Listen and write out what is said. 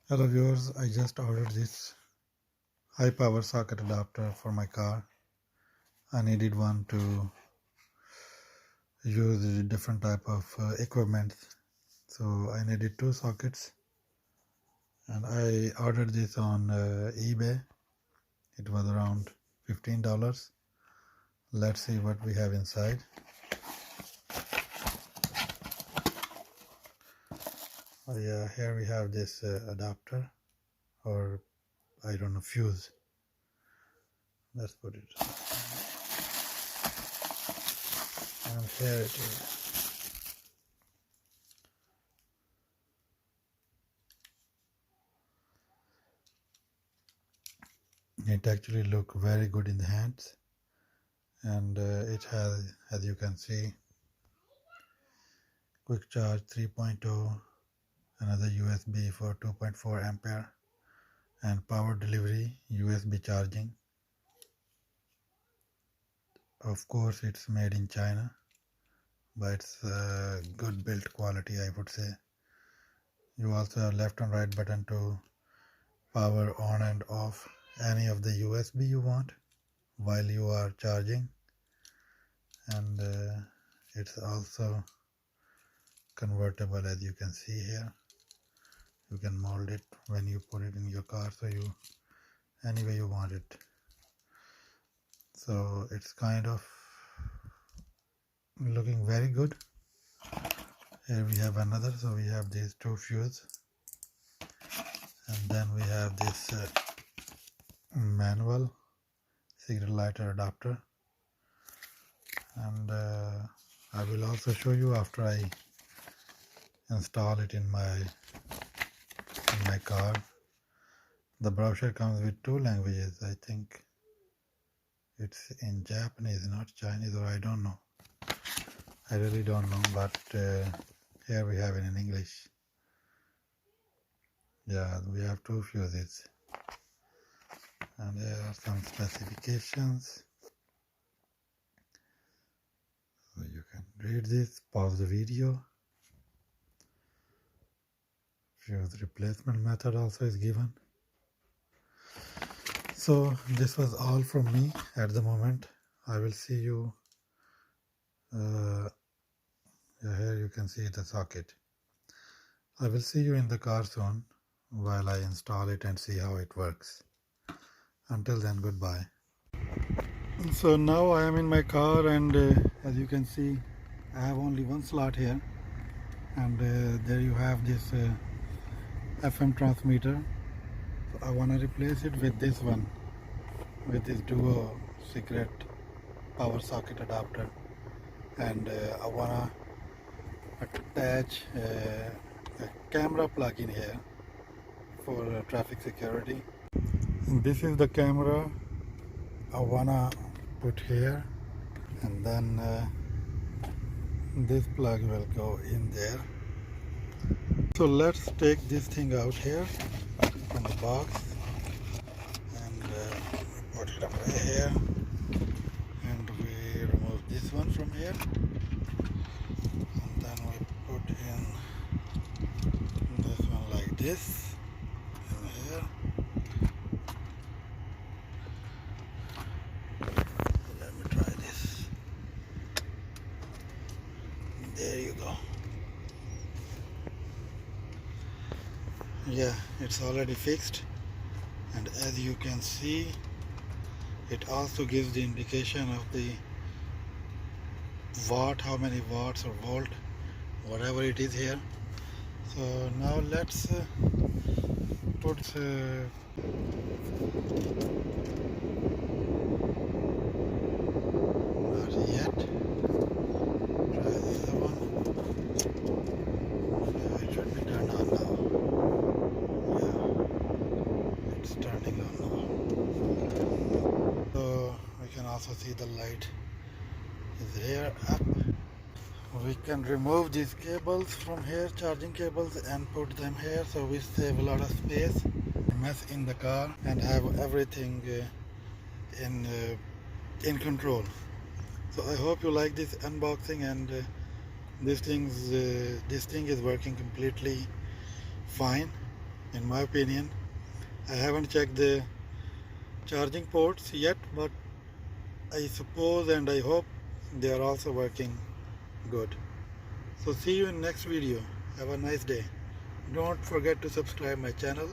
Hello viewers, I just ordered this high power socket adapter for my car. I needed one to use a different type of equipment, so I needed two sockets, and I ordered this on eBay. It was around $15. Let's see what we have inside. Oh yeah, here we have this adapter, or I don't know, fuse. Let's put it. And here it is. It actually looks very good in the hands, and it has, as you can see, quick charge 3.0, another USB for 2.4 ampere, and power delivery USB charging. Of course it's made in China, but it's good build quality, I would say. You also have left and right button to power on and off any of the USB you want while you are charging, and it's also convertible, as you can see here. You can mold it when you put it in your car, so you any way you want it. So it's kind of looking very good. Here we have another, so we have these two fuse, and then we have this manual cigarette lighter adapter, and I will also show you after I install it in my car. The brochure comes with two languages. I think it's in Japanese, not Chinese, or I don't know. I really don't know, but here we have it in English. Yeah, we have two fuses, and there are some specifications, so you can read this. Pause the video. Fuse replacement method also is given. So this was all from me at the moment. I will see you here you can see the socket. I will see you in the car soon while I install it and see how it works. Until then, goodbye. So now I am in my car, and as you can see, I have only one slot here, and there you have this FM transmitter. So I want to replace it with this one, with this duo secret power socket adapter, and I want to attach a camera plug in here for traffic security. And this is the camera I wanna put here, and then this plug will go in there. So let's take this thing out here from the box, and put it away here, and we remove this one from here, and then we put in this one like this in here. Let me try this. There you go. Yeah, it's already fixed, and as you can see, it also gives the indication of the watt, how many watts or volt, whatever it is here. So now let's put not yet, try the other one. Yeah, it should be turned on now. Yeah, it's turning on now. So we can also see the light is here up. We can remove these cables from here, charging cables, and put them here, so we save a lot of space, mess in the car, and have everything in control. So I hope you like this unboxing, and this thing is working completely fine. in my opinion. I haven't checked the charging ports yet, but I suppose and I hope they are also working good. So see you in next video. Have a nice day. Don't forget to subscribe my channel